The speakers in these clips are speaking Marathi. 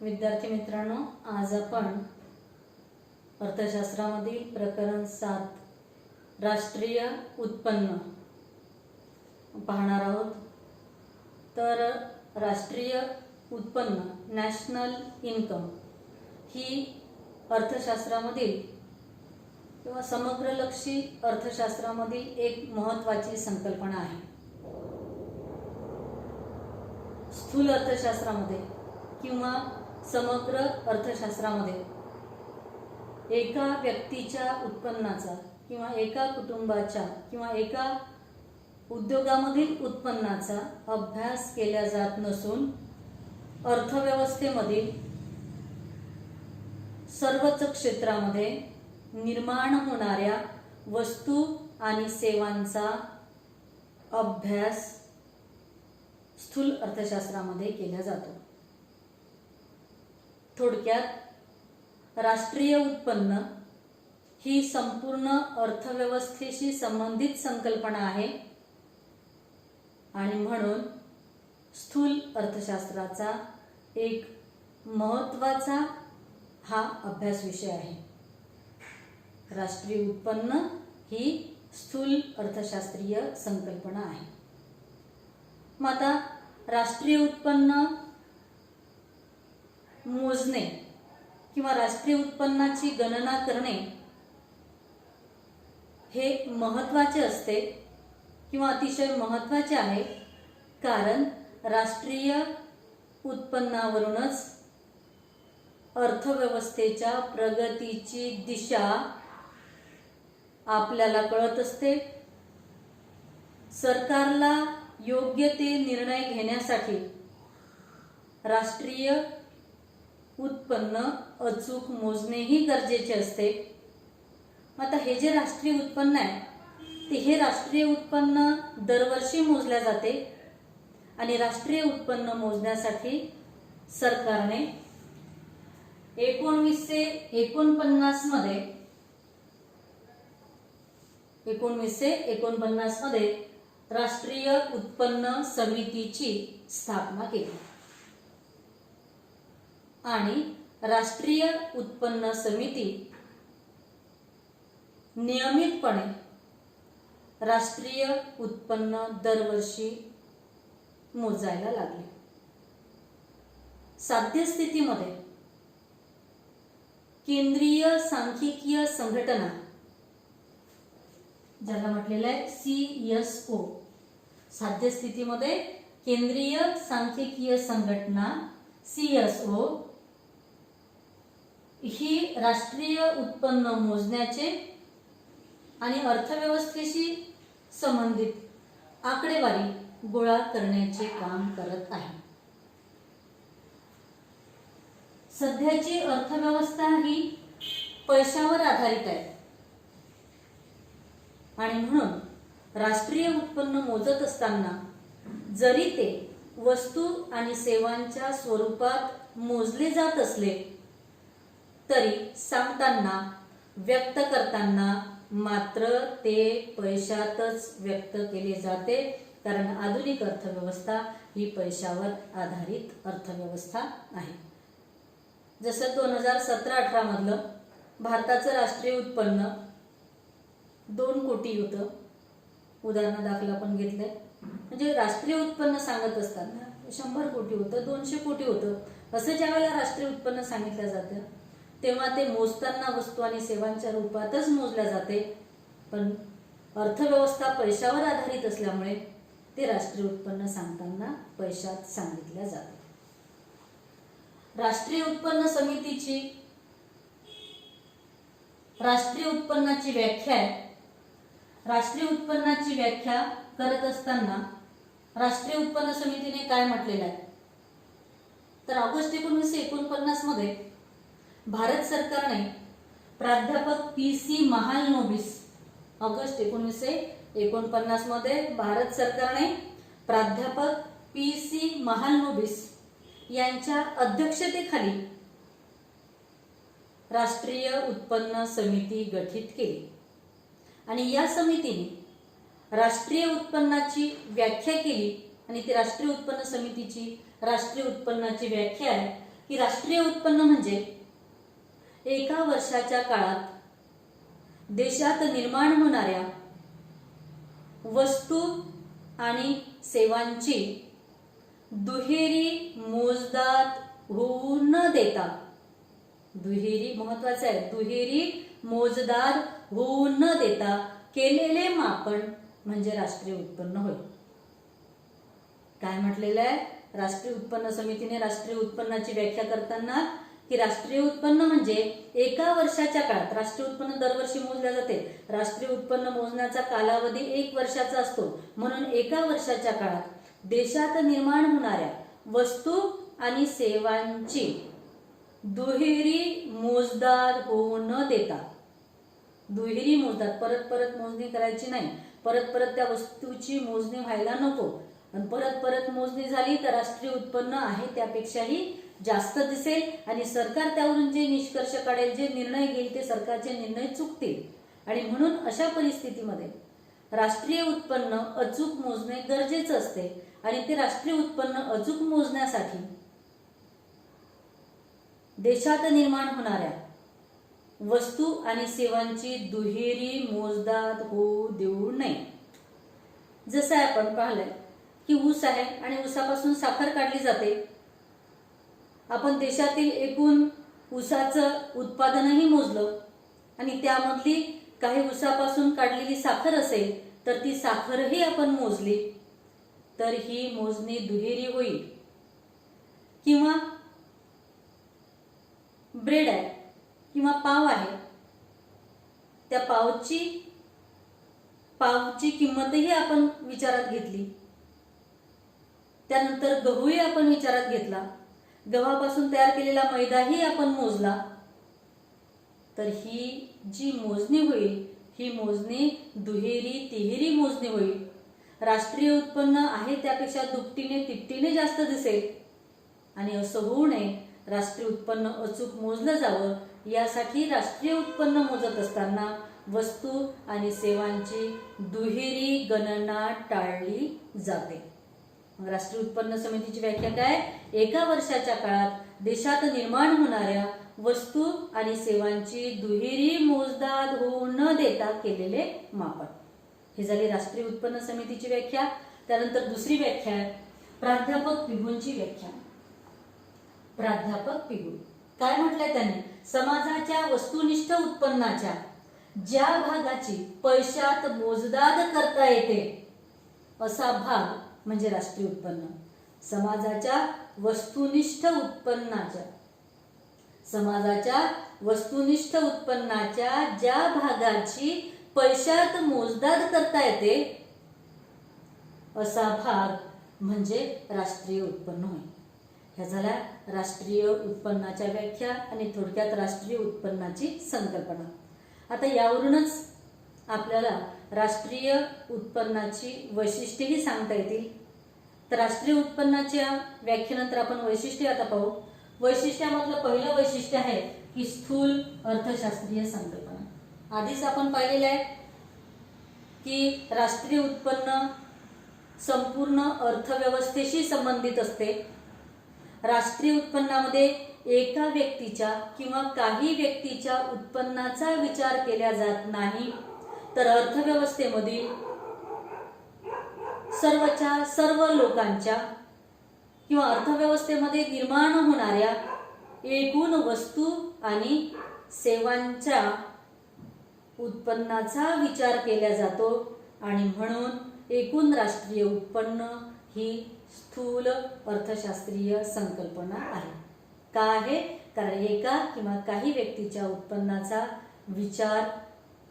विद्यार्थी मित्रांनो, आज आपण अर्थशास्त्रामधील प्रकरण 7 राष्ट्रीय उत्पन्न पाहणार आहोत. तर राष्ट्रीय उत्पन्न नॅशनल इन्कम ही अर्थशास्त्रामधील किंवा समग्रलक्षी अर्थशास्त्रामधील एक महत्त्वाची संकल्पना आहे. स्थूल अर्थशास्त्रामध्ये किंवा समग्र अर्थशास्त्रामध्ये एका व्यक्तीच्या उत्पन्नाचा किंवा एका कुटुंबाच्या किंवा एका उद्योगामधील उत्पन्नाचा अभ्यास केला जात नसून अर्थव्यवस्थेमधील सर्वच क्षेत्रामध्ये निर्माण होणाऱ्या वस्तू आणि सेवांचा अभ्यास स्थूल अर्थशास्त्रामध्ये केला जातो. थोडक्यात राष्ट्रीय उत्पन्न ही संपूर्ण अर्थव्यवस्थेशी संबंधित संकल्पना आहे आणि म्हणून स्थूल अर्थशास्त्राचा एक महत्त्वाचा हा अभ्यास विषय आहे. राष्ट्रीय उत्पन्न ही स्थूल अर्थशास्त्रीय संकल्पना आहे. मग आता राष्ट्रीय उत्पन्न मोजणे किंवा राष्ट्रीय उत्पन्नाची गणना करणे हे महत्त्वाचे असते किंवा अतिशय महत्त्वाचे आहे, कारण राष्ट्रीय उत्पन्नावरूनच अर्थव्यवस्थेच्या प्रगतीची दिशा आपल्याला कळत असते. सरकारला योग्य ते निर्णय घेण्यासाठी राष्ट्रीय उत्पन्न अचूक मोजणेही गरजेचे असते. आता हे जे राष्ट्रीय उत्पन्न आहे ते हे राष्ट्रीय उत्पन्न दरवर्षी मोजले जाते आणि राष्ट्रीय उत्पन्न मोजण्यासाठी सरकारने 1949 मध्ये राष्ट्रीय उत्पन्न समितीची स्थापना केली आणि राष्ट्रीय उत्पन्न समिती नियमितपणे राष्ट्रीय उत्पन्न दरवर्षी मोजायला लागले. सद्यस्थितीमध्ये केंद्रीय सांख्यिकीय संघटना, ज्याला म्हटलेलं आहे CSO, सद्यस्थितीमध्ये केंद्रीय सांख्यिकीय संघटना CSO ही राष्ट्रीय उत्पन्न मोजण्याचे आणि अर्थव्यवस्थेशी संबंधित आकडेवारी गोळा करण्याचे काम करत आहे. सध्याची अर्थव्यवस्था ही पैशावर आधारित आहे आणि म्हणून राष्ट्रीय उत्पन्न मोजत असताना जरी ते वस्तू आणि सेवांच्या स्वरूपात मोजले जात असले तरी सांगताना व्यक्त करताना मात्र ते पैशातच व्यक्त केले जाते, कारण आधुनिक अर्थव्यवस्था ही पैशावर आधारित अर्थव्यवस्था आहे. जसं 2017-18 मधलं भारताचं राष्ट्रीय उत्पन्न 2 कोटी होतं. उदाहरण दाखला पण घेतलंय. म्हणजे राष्ट्रीय उत्पन्न सांगत असताना 100 कोटी होतं, 200 कोटी होतं, असं ज्यावेळेला राष्ट्रीय उत्पन्न सांगितलं जातं तेव्हा ते मोजताना वस्तू आणि सेवांच्या रूपातच मोजल्या जाते, पण अर्थव्यवस्था पैशावर आधारित असल्यामुळे ते राष्ट्रीय उत्पन्न सांगताना पैशात सांगितल्या जाते. राष्ट्रीय उत्पन्न समितीची राष्ट्रीय उत्पन्नाची व्याख्या आहे. राष्ट्रीय उत्पन्नाची व्याख्या करत असताना राष्ट्रीय उत्पन्न समितीने काय म्हटलेलं आहे, तर ऑगस्ट 1949 मध्ये भारत सरकारने प्राध्यापक PC महालनोबिस, ऑगस्ट 1949 मध्ये भारत सरकारने प्राध्यापक PC महालनोबिस यांच्या अध्यक्षतेखाली राष्ट्रीय उत्पन्न समिती गठीत केली आणि या समितीने राष्ट्रीय उत्पन्नाची व्याख्या केली आणि ती राष्ट्रीय उत्पन्न समितीची राष्ट्रीय उत्पन्नाची व्याख्या आहे की राष्ट्रीय उत्पन्न म्हणजे एका वर्षाच्या काळात देशात निर्माण होणाऱ्या वस्तू आणि सेवांची दुहेरी मोजदाद होऊ न देता, दुहेरी महत्वाचं आहे, दुहेरी मोजदाद होऊ न देता केलेले मापन म्हणजे राष्ट्रीय उत्पन्न होय. काय म्हटलेलं आहे राष्ट्रीय उत्पन्न समितीने राष्ट्रीय उत्पन्नाची व्याख्या करताना की राष्ट्रीय उत्पन्न म्हणजे एका वर्षाच्या काळात, राष्ट्रीय उत्पन्न दरवर्षी मोजले जाते, राष्ट्रीय उत्पन्न मोजण्याचा कालावधी 1 वर्षाचा असतो, म्हणून एका वर्षाच्या काळात देशात निर्माण होणाऱ्या वस्तू आणि सेवांची दुहेरी मोजदाद होऊ न देता, दुहेरी मोजदाद परत परत मोजणी करायची नाही, परत परत त्या वस्तूची मोजणी व्हायला नको, आणि परत परत मोजणी झाली तर राष्ट्रीय उत्पन्न आहे त्यापेक्षाही जास्त दिसेल आणि सरकार त्यावरून जे निष्कर्ष काढेल, जे निर्णय घेईल ते सरकारचे निर्णय चुकतील. आणि म्हणून अशा परिस्थितीमध्ये राष्ट्रीय उत्पन्न अचूक मोजणे गरजेचे असते. आणि ते राष्ट्रीय उत्पन्न अचूक मोजण्यासाठी देशात निर्माण होणाऱ्या वस्तू आणि सेवांची दुहेरी मोजदाद होऊ देऊ नये. जसं आपण पाहिलंय की ऊस आहे आणि ऊसापासून साखर काढली जाते. आपण देशातील एकूण ऊसाचं उत्पादनही मोजलं आणि त्यामधली काही ऊसापासून काढलेली साखर असेल तर ती साखरही आपण मोजली तर ही मोजणी दुहेरी होईल. किंवा ब्रेड आहे किंवा पाव आहे, त्या पावची किंमतही आपण विचारात घेतली. त्यानंतर गहूही आपण विचारात घेतला, गव्हापासून तयार केलेला मैदाही आपण मोजला, तर ही जी मोजणी होईल ही मोजणी दुहेरी तिहेरी मोजणी होईल. राष्ट्रीय उत्पन्न आहे त्यापेक्षा दुपटीने तिपटीने जास्त दिसेल. आणि असं होऊ नये, राष्ट्रीय उत्पन्न अचूक मोजलं जावं यासाठी राष्ट्रीय उत्पन्न मोजत असताना वस्तू आणि सेवांची दुहेरी गणना टाळली जाते. राष्ट्रीय उत्पन्न समितीची व्याख्या काय? एका वर्षाच्या काळात देशात निर्माण होणाऱ्या वस्तू आणि सेवांची दुहेरी मोजदाद होऊ न देता केलेले मापन. ही झाली राष्ट्रीय उत्पन्न समितीची व्याख्या. त्यानंतर दुसरी व्याख्या आहे प्राध्यापक पिगूंची व्याख्या. प्राध्यापक पिगू काय म्हटलंय त्यांनी? समाजाच्या वस्तुनिष्ठ उत्पन्नाच्या ज्या भागाची पैशात मोजदाद करता येते असा भाग म्हणजे राष्ट्रीय उत्पन्न. समाजाच्या वस्तुनिष्ठ उत्पन्नाच्या ज्या भागाची पैशात मोजदाद करता येते असा भाग म्हणजे राष्ट्रीय उत्पन्न होय. ह्या झाल्या राष्ट्रीय उत्पन्नाच्या व्याख्या आणि थोडक्यात राष्ट्रीय उत्पन्नाची संकल्पना. आता यावरूनच आपल्याला राष्ट्रीय उत्पन्नाची वैशिष्ट्येही सांगता येतील. तर राष्ट्रीय उत्पन्नाच्या व्याख्येनंतर आपण वैशिष्ट्ये आता पाहू. वैशिष्ट्यामधलं पहिलं वैशिष्ट्य आहे की स्थूल अर्थशास्त्रीय संकल्पना. आधीच आपण पाहिलेलं आहे की राष्ट्रीय उत्पन्न संपूर्ण अर्थव्यवस्थेशी संबंधित असते. राष्ट्रीय उत्पन्नामध्ये एका व्यक्तीच्या किंवा काही व्यक्तीच्या उत्पन्नाचा विचार केला जात नाही, तर अर्थव्यवस्थेमधील सर्वच्या सर्व लोकांच्या किंवा अर्थव्यवस्थेमध्ये निर्माण होणाऱ्या एकूण वस्तू आणि सेवांच्या उत्पन्नाचा विचार केला जातो. आणि म्हणून एकूण राष्ट्रीय उत्पन्न ही स्थूल अर्थशास्त्रीय संकल्पना आहे. का आहे? कारण एका किंवा काही व्यक्तीच्या उत्पन्नाचा विचार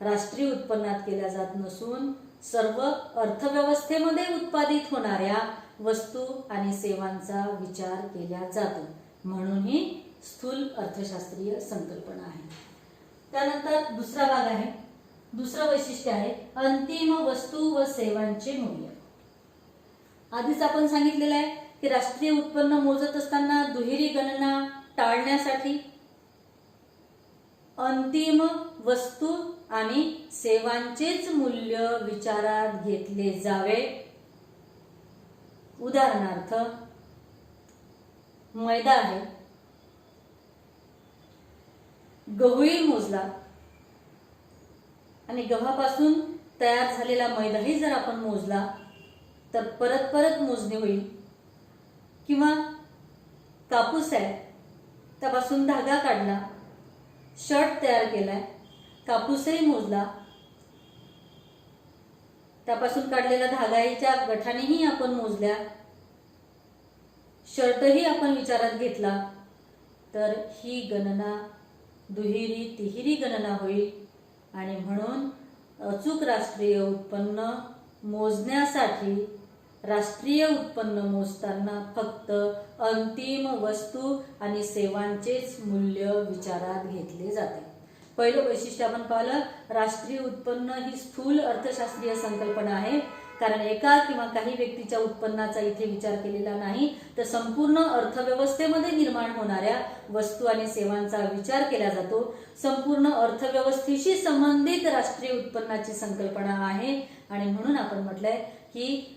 राष्ट्रीय उत्पन्नात केला जात नसून सर्व अर्थव्यवस्थेमध्ये उत्पादित होणाऱ्या वस्तू आणि सेवांचा विचार केला जातो. म्हणून ही स्थूल अर्थशास्त्रीय संकल्पना आहे. त्यानंतर दुसरा भाग आहे, दुसरं वैशिष्ट्य आहे अंतिम वस्तू व सेवांचे मूल्य. आधीच आपण सांगितलेलं आहे की राष्ट्रीय उत्पन्न मोजत असताना दुहेरी गणना टाळण्यासाठी अंतिम वस्तू आणि सेवांचेच मूल्य विचारात घेतले जावे. उदाहरणार्थ मैदा आहे, गहूही मोजला आणि गव्हापासून तयार झालेला मैदाही जर आपण मोजला तर परत परत मोजणी होईल. किंवा कापूस आहे, त्यापासून धागा काढला, शर्ट तयार केलाय, कापूसही मोजला, त्यापासून काढलेल्या धागाच्या गठानेही आपण मोजल्या, शर्टही आपण विचारात घेतला, तर ही गणना दुहेरी तिहेरी गणना होईल. आणि म्हणून अचूक राष्ट्रीय उत्पन्न मोजण्यासाठी राष्ट्रीय उत्पन्न मोजताना फक्त अंतिम वस्तू आणि सेवांचेच मूल्य विचारात घेतले जाते. पहिलं वैशिष्ट्य आपण पाहिलं, राष्ट्रीय उत्पन्न ही स्थूल अर्थशास्त्रीय संकल्पना आहे, कारण एका किंवा काही व्यक्तीच्या उत्पन्नाचा इथे विचार केलेला नाही, तर संपूर्ण अर्थव्यवस्थेमध्ये निर्माण होणाऱ्या वस्तू आणि सेवांचा विचार केला जातो. संपूर्ण अर्थव्यवस्थेशी संबंधित राष्ट्रीय उत्पन्नाची संकल्पना आहे आणि म्हणून आपण म्हटलंय की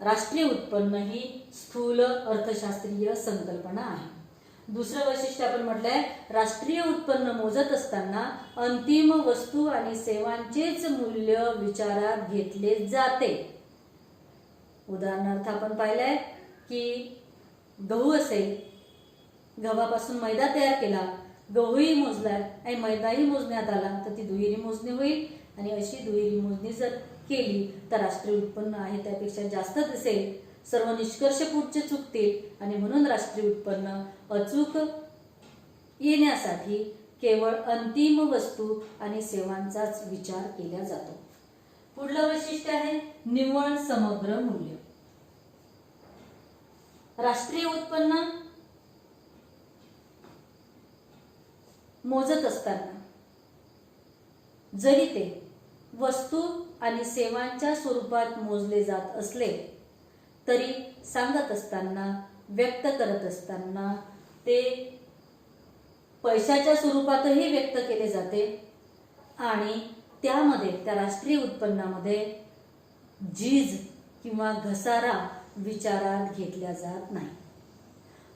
राष्ट्रीय उत्पन्न ही स्थूल अर्थशास्त्रीय संकल्पना आहे. दुसरं वैशिष्ट्य आपण म्हटलंय, राष्ट्रीय उत्पन्न मोजत असताना अंतिम वस्तू आणि सेवांचेच मूल्य विचारात घेतले जाते. उदाहरणार्थ आपण पाहिलंय की गहू असेल, गव्हापासून मैदा तयार केला, गहूही मोजलाय आणि मैदाही मोजण्यात आला, तर ती दुहेरी मोजणी होईल. आणि अशी दुहेरी मोजणी जर केली तर राष्ट्रीय उत्पन्न आहे त्यापेक्षा जास्त दिसेल, सर्व निष्कर्ष पुढचे चुकतील आणि म्हणून राष्ट्रीय उत्पन्न अचूक येण्यासाठी केवळ अंतिम वस्तू आणि सेवांचाच विचार केला जातो. पुढलं वैशिष्ट्य आहे निव्वळ समग्र मूल्य. राष्ट्रीय उत्पन्न मोजत असताना जरी ते वस्तू आणि सेवांच्या स्वरूपात मोजले जात असले तरी सांगत असताना, व्यक्त करत असताना ते पैशाच्या स्वरूपातही व्यक्त केले जाते आणि त्यामध्ये त्या राष्ट्रीय उत्पन्नामध्ये झीज किंवा घसारा विचारात घेतला जात नाही.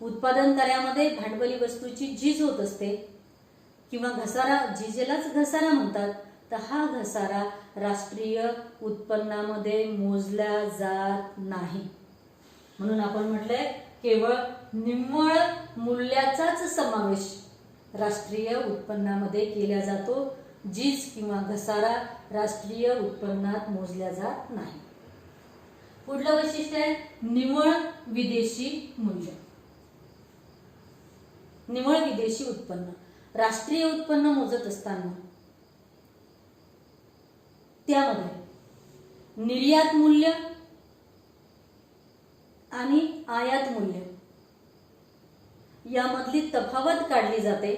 उत्पादन कार्यामध्ये भांडवली वस्तूची झीज होत असते किंवा घसारा, झीजेलाच घसारा म्हणतात, तर हा घसारा राष्ट्रीय उत्पन्नामध्ये मोजला जात नाही. म्हणून आपण म्हटलंय केवळ निव्वळ मूल्याचाच समावेश राष्ट्रीय उत्पन्नामध्ये केला जातो. झीज किंवा घसारा राष्ट्रीय उत्पन्नात मोजल्या जात नाही. पुढलं वैशिष्ट्य आहे निव्वळ विदेशी मूल्य. निव्वळ विदेशी उत्पन्न. राष्ट्रीय उत्पन्न मोजत असताना त्यामध्ये निर्यात मूल्य आणि आयात मूल्य यामधली तफावत काढली जाते.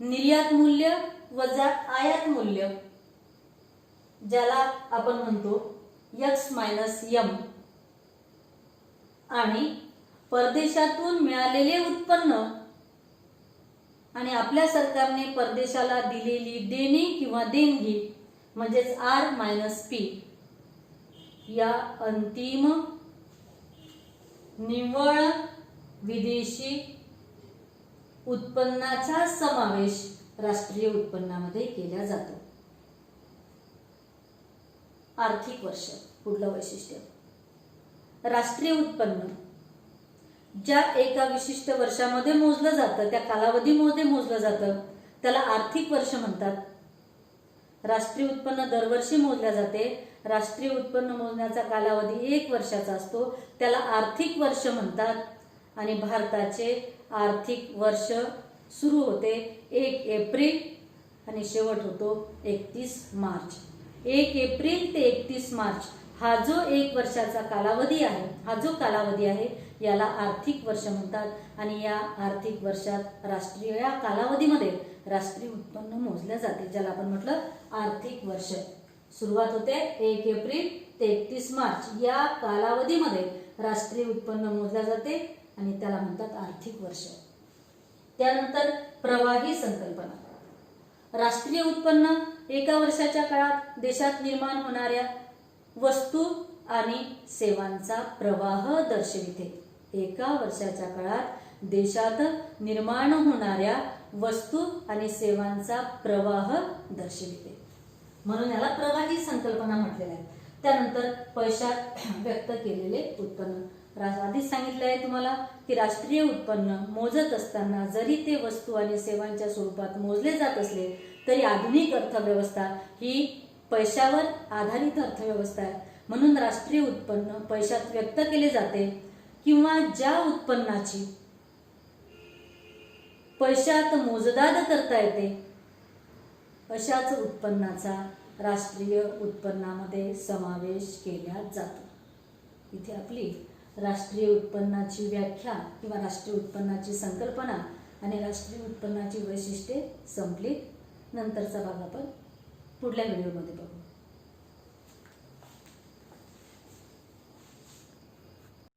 निर्यात मूल्य वजा आयात मूल्य, ज्याला आपण म्हणतो X-M, आणि परदेशातून मिळालेले उत्पन्न आणि आपल्या सरकारने परदेशाला दिलेली देणी किंवा देणगी म्हणजेच R-P या अंतिम निव्वळ विदेशी उत्पन्नाचा समावेश राष्ट्रीय उत्पन्नामध्ये केला जातो. आर्थिक वर्ष. पुढलं वैशिष्ट्य, राष्ट्रीय उत्पन्न ज्या एका विशिष्ट वर्षामध्ये मोजलं जातं, त्या कालावधीमध्ये मोजलं जातं, त्याला आर्थिक वर्ष म्हणतात. राष्ट्रीय उत्पन्न दरवर्षी मोजल्या जाते. राष्ट्रीय उत्पन्न मोजण्याचा कालावधी 1 वर्षाचा असतो, त्याला आर्थिक वर्ष म्हणतात. आणि भारताचे आर्थिक वर्ष सुरू होते 1 एप्रिल आणि शेवट होतो 31 मार्च. 1 एप्रिल ते 31 मार्च हा जो 1 वर्षाचा कालावधी आहे, हा जो कालावधी आहे याला आर्थिक वर्ष म्हणतात. आणि या आर्थिक वर्षात राष्ट्रीय या कालावधीमध्ये राष्ट्रीय उत्पन्न मोजले जाते, ज्याला आपण म्हटलं आर्थिक वर्ष. सुरुवात होते 1 एप्रिल ते 31 मार्च या कालावधीमध्ये राष्ट्रीय उत्पन्न मोजले जाते आणि त्याला म्हणतात आर्थिक वर्ष. त्यानंतर प्रवाही संकल्पना. राष्ट्रीय उत्पन्न एका वर्षाच्या काळात देशात निर्माण होणाऱ्या वस्तू आणि सेवांचा प्रवाह दर्शविते. एका वर्षाच्या काळात देशात निर्माण होणाऱ्या वस्तू आणि सेवांचा प्रवाह दर्शविते, म्हणून याला प्रवाही संकल्पना म्हटलेली आहे. त्यानंतर पैशात व्यक्त केलेले उत्पन्न. आधीच सांगितलं आहे तुम्हाला की राष्ट्रीय उत्पन्न मोजत असताना जरी ते वस्तू आणि सेवांच्या स्वरूपात मोजले जात असले तरी आधुनिक अर्थव्यवस्था ही पैशावर आधारित अर्थव्यवस्था आहे. म्हणून राष्ट्रीय उत्पन्न पैशात व्यक्त केले जाते किंवा ज्या उत्पन्नाची पैशात मोजदाद करता येते अशाच उत्पन्नाचा राष्ट्रीय उत्पन्नामध्ये समावेश केला जातो. इथे आपली राष्ट्रीय उत्पन्नाची व्याख्या किंवा राष्ट्रीय उत्पन्नाची संकल्पना आणि राष्ट्रीय उत्पन्नाची वैशिष्ट्ये संपली. नंतरचा भाग आपण पुढल्या व्हिडिओमध्ये बघू.